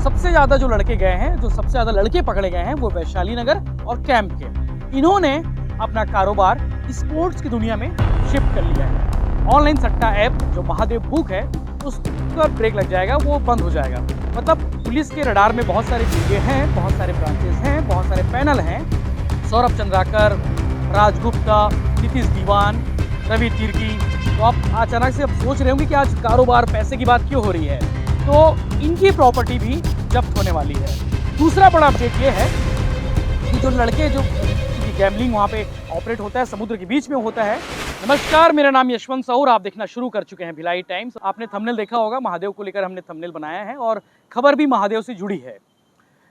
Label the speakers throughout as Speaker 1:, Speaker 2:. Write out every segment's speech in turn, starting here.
Speaker 1: सबसे ज़्यादा जो लड़के गए हैं, जो सबसे ज़्यादा लड़के पकड़े गए हैं, वो वैशाली नगर और कैंप के। इन्होंने अपना कारोबार स्पोर्ट्स की दुनिया में शिफ्ट कर लिया है। ऑनलाइन सट्टा ऐप जो महादेव बुक है, उसका ब्रेक लग जाएगा, वो बंद हो जाएगा। मतलब पुलिस के रडार में बहुत सारे जगह हैं, बहुत सारे ब्रांचेस हैं, बहुत सारे पैनल हैं। सौरभ चंद्राकर, राज गुप्ता, नीतीश दीवान, रवि तिर्की। तो आप अचानक से अब सोच रहे होंगे कि आज कारोबार पैसे की बात क्यों हो रही है, तो इनकी प्रॉपर्टी भी जब्त होने वाली है। दूसरा बड़ा अपडेट ये है कि जो लड़के जो गैम्बलिंग वहाँ पे ऑपरेट होता है, समुद्र के बीच में होता है। नमस्कार, मेरा नाम यशवंत सौर, आप देखना शुरू कर चुके हैं भिलाई टाइम्स। आपने थंबनेल देखा होगा, महादेव को लेकर हमने थंबनेल बनाया है और खबर भी महादेव से जुड़ी है।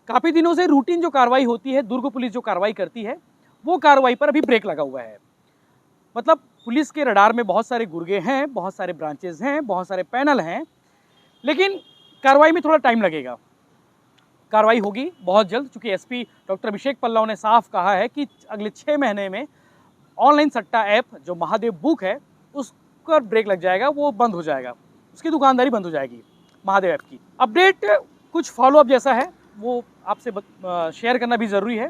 Speaker 1: काफ़ी दिनों से रूटीन जो कार्रवाई होती है, दुर्ग पुलिस जो कार्रवाई करती है, वो कार्रवाई पर अभी ब्रेक लगा हुआ है। मतलब पुलिस के रडार में बहुत सारे गुर्गे हैं, बहुत सारे ब्रांचेज हैं, बहुत सारे पैनल हैं, लेकिन कार्रवाई में थोड़ा टाइम लगेगा। कार्रवाई होगी बहुत जल्द, चूँकि एसपी डॉक्टर अभिषेक पल्लव ने साफ कहा है कि अगले 6 महीने में ऑनलाइन सट्टा ऐप जो महादेव बुक है, उसका ब्रेक लग जाएगा, वो बंद हो जाएगा, उसकी दुकानदारी बंद हो जाएगी महादेव ऐप की। अपडेट कुछ फॉलोअप जैसा है, वो आपसे शेयर करना भी ज़रूरी है।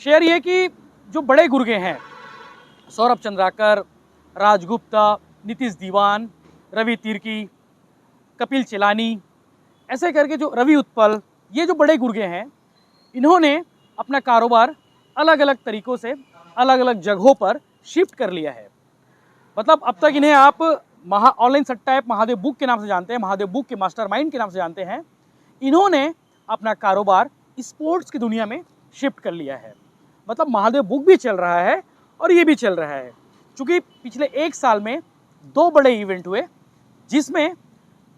Speaker 1: शेयर ये कि जो बड़े गुर्गे हैं, सौरभ चंद्राकर, राज गुप्ता, नीतीश दीवान, रवि तिर्की, कपिल चिलानी, ऐसे करके जो रवि उत्पल, ये जो बड़े गुर्गे हैं, इन्होंने अपना कारोबार अलग अलग तरीक़ों से अलग अलग जगहों पर शिफ्ट कर लिया है। मतलब अब तक इन्हें आप ऑनलाइन सट्टा ऐप महादेव बुक के नाम से जानते हैं, महादेव बुक के मास्टरमाइंड के नाम से जानते हैं। इन्होंने अपना कारोबार स्पोर्ट्स की दुनिया में शिफ्ट कर लिया है। मतलब महादेव बुक भी चल रहा है और ये भी चल रहा है। चूँकि पिछले 1 साल में 2 बड़े इवेंट हुए, जिसमें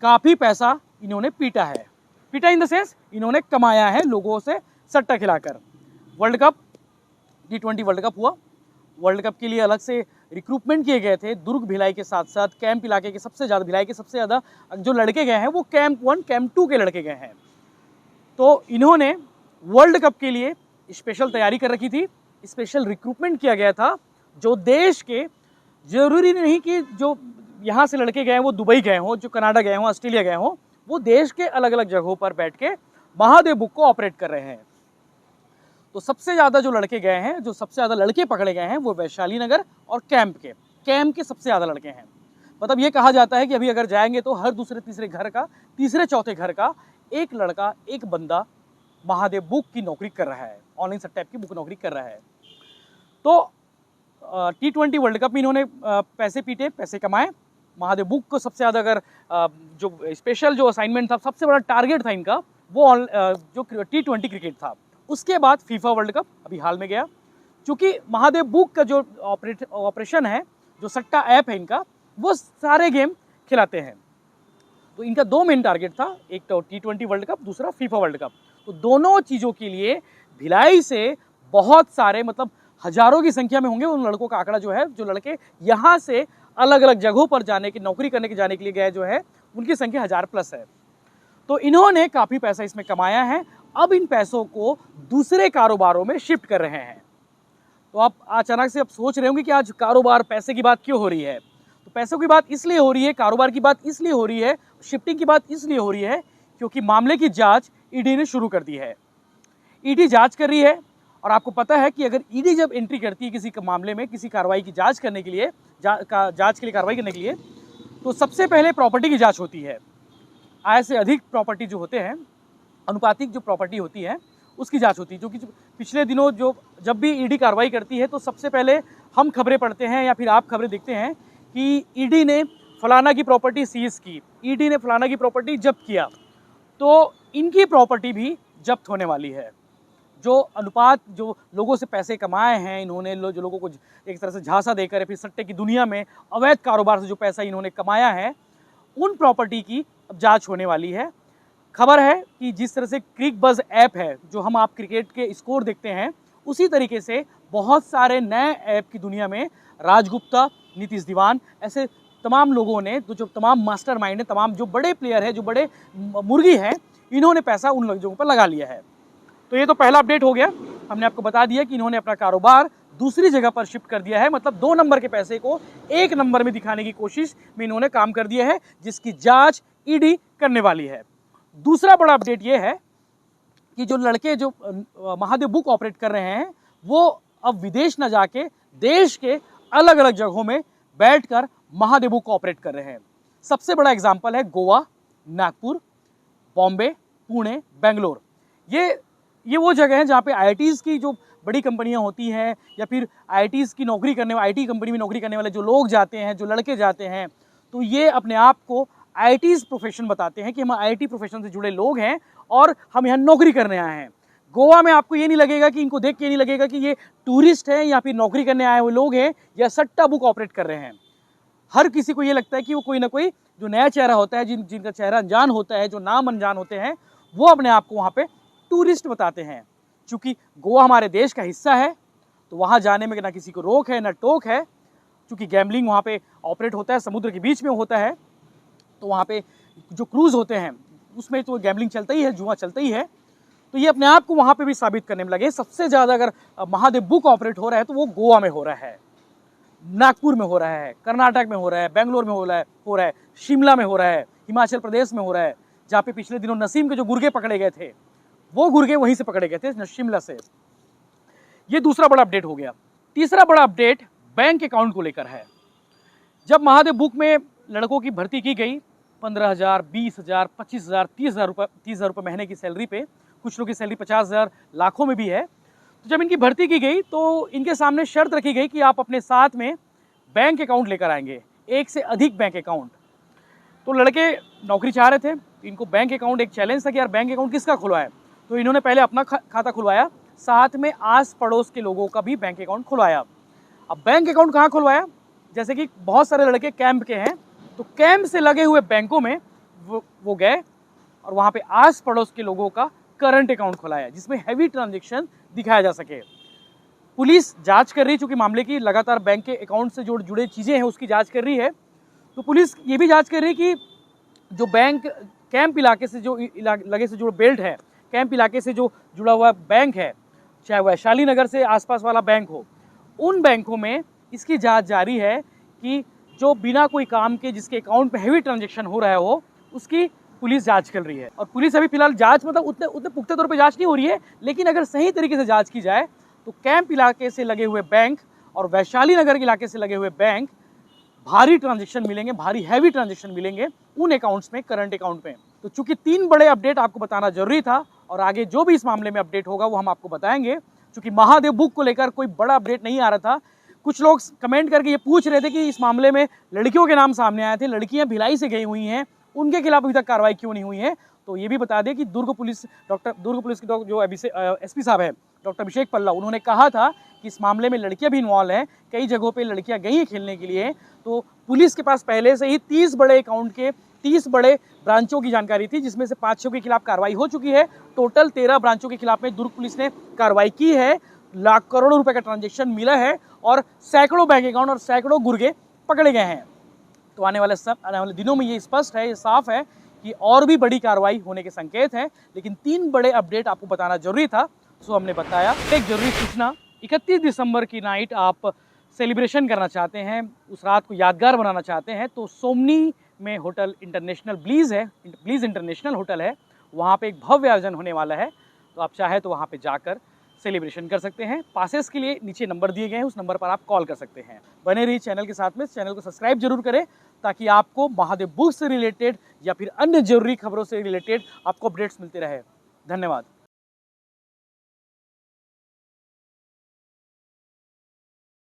Speaker 1: काफ़ी पैसा इन्होंने पीटा है। पीटा इन द सेंस, इन्होंने कमाया है लोगों से सट्टा खिलाकर। World cup, T20 world cup हुआ। वर्ल्ड कप के लिए अलग से रिक्रूटमेंट किए गए थे। दुर्ग भिलाई के साथ साथ कैंप इलाके के सबसे ज़्यादा, भिलाई के सबसे ज़्यादा जो लड़के गए हैं, वो कैंप 1, कैंप 2 के लड़के गए हैं। तो इन्होंने वर्ल्ड कप के लिए स्पेशल तैयारी कर रखी थी, स्पेशल रिक्रूटमेंट किया गया था। जो देश के, ज़रूरी नहीं कि जो यहाँ से लड़के गए हैं वो दुबई गए हों, जो कनाडा गए हों, ऑस्ट्रेलिया गए हों, वो देश के अलग अलग जगहों पर बैठ के महादेव बुक को ऑपरेट कर रहे हैं। तो सबसे ज़्यादा जो लड़के गए हैं, जो सबसे ज़्यादा लड़के पकड़े गए हैं, वो वैशाली नगर और कैंप के सबसे ज़्यादा लड़के हैं। मतलब ये कहा जाता है कि अभी अगर जाएंगे तो हर दूसरे तीसरे घर का, तीसरे चौथे घर का एक लड़का, एक बंदा महादेव बुक की नौकरी कर रहा है, ऑनलाइन सट्टा ऐप की बुक नौकरी कर रहा है। तो T20 वर्ल्ड कप में इन्होंने पैसे पीटे, पैसे कमाए। महादेव बुक को सबसे ज़्यादा अगर जो स्पेशल जो असाइनमेंट था, सबसे बड़ा टारगेट था इनका, वो जो T20 क्रिकेट था। उसके बाद फीफा वर्ल्ड कप अभी हाल में गया। चूँकि महादेव बुक का जो ऑपरेशन है, जो सट्टा ऐप है इनका, वो सारे गेम खिलाते हैं। तो इनका 2 मेन टारगेट था, एक तो T20 वर्ल्ड कप, दूसरा फीफा वर्ल्ड कप। तो दोनों चीज़ों के लिए भिलाई से बहुत सारे, मतलब हज़ारों की संख्या में होंगे उन लड़कों का आंकड़ा जो है, जो लड़के यहाँ से अलग अलग जगहों पर जाने की, नौकरी करने के जाने के लिए गए जो है, उनकी संख्या 1000+ है। तो इन्होंने काफ़ी पैसा इसमें कमाया है। अब इन पैसों को दूसरे कारोबारों में शिफ्ट कर रहे हैं। तो आप अचानक से अब सोच रहे होंगे कि आज कारोबार पैसे की बात क्यों हो रही है। तो पैसों की बात इसलिए हो रही है, कारोबार की बात इसलिए हो रही है, शिफ्टिंग की बात इसलिए हो रही है क्योंकि मामले की जाँच ईडी ने शुरू कर दी है। ईडी जाँच कर रही है और आपको पता है कि अगर ईडी जब एंट्री करती है किसी मामले में, किसी कार्रवाई की जांच करने के लिए, जांच के लिए कार्रवाई करने के लिए, तो सबसे पहले प्रॉपर्टी की जांच होती है। आय से अधिक प्रॉपर्टी जो होते हैं, अनुपातिक जो प्रॉपर्टी होती है, उसकी जांच होती है। जो कि पिछले दिनों जब भी ईडी कार्रवाई करती है, तो सबसे पहले हम खबरें पढ़ते हैं या फिर आप खबरें देखते हैं कि ईडी ने फलाना की प्रॉपर्टी सीज की, ईडी ने फलाना की प्रॉपर्टी जब्त किया। तो इनकी प्रॉपर्टी भी जब्त होने वाली है। जो अनुपात, जो लोगों से पैसे कमाए हैं इन्होंने, जो लोगों को एक तरह से झांसा देकर या फिर सट्टे की दुनिया में अवैध कारोबार से जो पैसा इन्होंने कमाया है, उन प्रॉपर्टी की अब जांच होने वाली है। खबर है कि जिस तरह से क्रिक बज़ ऐप है, जो हम आप क्रिकेट के स्कोर देखते हैं, उसी तरीके से बहुत सारे नए ऐप की दुनिया में राज गुप्ता, नीतीश दीवान, ऐसे तमाम लोगों ने, जो तमाम मास्टरमाइंड है, तमाम जो बड़े प्लेयर हैं, जो बड़े मुर्गी हैं, इन्होंने पैसा उन जगहों पर लगा लिया है। तो ये तो पहला अपडेट हो गया। हमने आपको बता दिया कि इन्होंने अपना कारोबार दूसरी जगह पर शिफ्ट कर दिया है। मतलब 2 नंबर के पैसे को 1 नंबर में दिखाने की कोशिश में इन्होंने काम कर दिया है, जिसकी जांच ईडी करने वाली है। दूसरा बड़ा अपडेट ये है कि जो लड़के जो महादेव बुक ऑपरेट कर रहे हैं वो अब विदेश न जाके देश के अलग अलग जगहों में बैठकर महादेव बुक ऑपरेट कर रहे हैं। सबसे बड़ा एग्जांपल है गोवा, नागपुर, बॉम्बे, पुणे, बेंगलोर। ये वो जगह है जहाँ पे आईआईटीज़ की जो बड़ी कंपनियां होती हैं या फिर आईआईटीज़ की नौकरी करने वाले, आईटी कंपनी में नौकरी करने वाले जो लोग जाते हैं, जो लड़के जाते हैं, तो ये अपने आप को आईआईटीज़ प्रोफेशन बताते हैं कि हम आईआईटी प्रोफेशन से जुड़े लोग हैं और हम यहाँ नौकरी करने आए हैं। गोवा में आपको ये नहीं लगेगा कि इनको देख के नहीं लगेगा कि ये टूरिस्ट हैं या फिर नौकरी करने आए हुए लोग हैं या सट्टा बुक ऑपरेट कर रहे हैं। हर किसी को ये लगता है कि वो कोई ना कोई जो नया चेहरा होता है, जिनका चेहरा अनजान होता है, जो नाम अनजान होते हैं, वो अपने आप को वहाँ पे टूरिस्ट बताते हैं। चूँकि गोवा हमारे देश का हिस्सा है तो वहाँ जाने में ना किसी को रोक है ना टोक है। चूँकि गैम्बलिंग वहाँ पे ऑपरेट होता है, समुद्र के बीच में होता है, तो वहाँ पे जो क्रूज़ होते हैं उसमें तो गैम्बलिंग चलता ही है, जुआ चलता ही है। तो ये अपने आप को वहाँ पे भी साबित करने में लगे। सबसे ज़्यादा अगर महादेव बुक ऑपरेट हो रहा है तो वो गोवा में हो रहा है, नागपुर में हो रहा है, कर्नाटक में हो रहा है, बेंगलोर में हो रहा है, शिमला में हो रहा है, हिमाचल प्रदेश में हो रहा है, जहाँ पे पिछले दिनों नसीम के जो गुर्गे पकड़े गए थे वो गुर्गे वहीं से पकड़े गए थे, शिमला से। ये दूसरा बड़ा अपडेट हो गया। तीसरा बड़ा अपडेट बैंक अकाउंट को लेकर है। जब महादेव बुक में लड़कों की भर्ती की गई 15,000, 20,000, 25,000, 30,000 रुपये महीने की सैलरी पे, कुछ लोग की सैलरी 50,000 लाखों में भी है, तो जब इनकी भर्ती की गई तो इनके सामने शर्त रखी गई कि आप अपने साथ में बैंक अकाउंट लेकर आएंगे, एक से अधिक बैंक अकाउंट। तो लड़के नौकरी चाह रहे थे, इनको बैंक अकाउंट एक चैलेंज था कि यार बैंक अकाउंट किसका खुलवाए। तो इन्होंने पहले अपना खाता खुलवाया, साथ में आस पड़ोस के लोगों का भी बैंक अकाउंट खुलवाया। अब बैंक अकाउंट कहाँ खुलवाया, जैसे कि बहुत सारे लड़के कैंप के हैं, तो कैंप से लगे हुए बैंकों में वो गए और वहाँ पे आस पड़ोस के लोगों का करंट अकाउंट खुलाया, जिसमें हैवी ट्रांजैक्शन दिखाया जा सके। पुलिस जांच कर रही है, चूंकि मामले की लगातार बैंक के अकाउंट से जो जुड़े चीज़ें हैं उसकी जांच कर रही है। तो पुलिस ये भी जांच कर रही है कि जो बैंक कैंप इलाके से जो लगे से जो बेल्ट है, कैंप इलाके से जो जुड़ा हुआ बैंक है, चाहे वैशाली नगर से आसपास वाला बैंक हो, उन बैंकों में इसकी जांच जारी है कि जो बिना कोई काम के जिसके अकाउंट पे हैवी ट्रांजैक्शन हो रहा हो उसकी पुलिस जांच कर रही है। और पुलिस अभी फिलहाल जांच मतलब उतने पुख्ते तौर पे जांच नहीं हो रही है, लेकिन अगर सही तरीके से जांच की जाए तो कैंप इलाके से लगे हुए बैंक और वैशाली नगर के इलाके से लगे हुए बैंक भारी ट्रांजैक्शन मिलेंगे, भारी हैवी ट्रांजैक्शन मिलेंगे उन अकाउंट्स में, करंट अकाउंट में। तो चूंकि 3 बड़े अपडेट आपको बताना जरूरी था और आगे जो भी इस मामले में अपडेट होगा वो हम आपको बताएंगे। चूंकि महादेव बुक को लेकर कोई बड़ा अपडेट नहीं आ रहा था, कुछ लोग कमेंट करके ये पूछ रहे थे कि इस मामले में लड़कियों के नाम सामने आए थे, लड़कियां भिलाई से गई हुई हैं, उनके खिलाफ अभी तक कार्रवाई क्यों नहीं हुई है। तो ये भी बता दें कि दुर्ग पुलिस की जो एसपी साहब है डॉक्टर अभिषेक पल्ला, उन्होंने कहा था कि इस मामले में लड़कियां भी इन्वॉल्व हैं, कई जगहों पे लड़कियां गई हैं खेलने के लिए। तो पुलिस के पास पहले से ही 30 बड़े अकाउंट के 30 बड़े ब्रांचों की जानकारी थी, जिसमें से 500 के खिलाफ कार्रवाई हो चुकी है। टोटल 13 ब्रांचों के खिलाफ में दुर्ग पुलिस ने कार्रवाई की है, लाख करोड़ों रुपए का ट्रांजैक्शन मिला है और सैकड़ों बैंक अकाउंट और सैकड़ों गुर्गे पकड़े गए हैं। तो आने वाले दिनों में ये स्पष्ट है, ये साफ है कि और भी बड़ी कार्रवाई होने के संकेत हैं। लेकिन 3 बड़े अपडेट आपको बताना जरूरी था, सो हमने बताया। एक जरूरी सूचना, 31 दिसंबर की नाइट आप सेलिब्रेशन करना चाहते हैं, उस रात को यादगार बनाना चाहते हैं, तो सोमनी में होटल इंटरनेशनल ब्लीज इंटरनेशनल होटल है, वहाँ पे एक भव्य आयोजन होने वाला है। तो आप चाहे तो वहाँ पे जाकर सेलिब्रेशन कर सकते हैं। पासेस के लिए नीचे नंबर दिए गए हैं, उस नंबर पर आप कॉल कर सकते हैं। बने रहिए चैनल के साथ में, चैनल को सब्सक्राइब जरूर करें ताकि आपको महादेव बुक से रिलेटेड या फिर अन्य जरूरी खबरों से रिलेटेड आपको अपडेट्स मिलते रहे। धन्यवाद।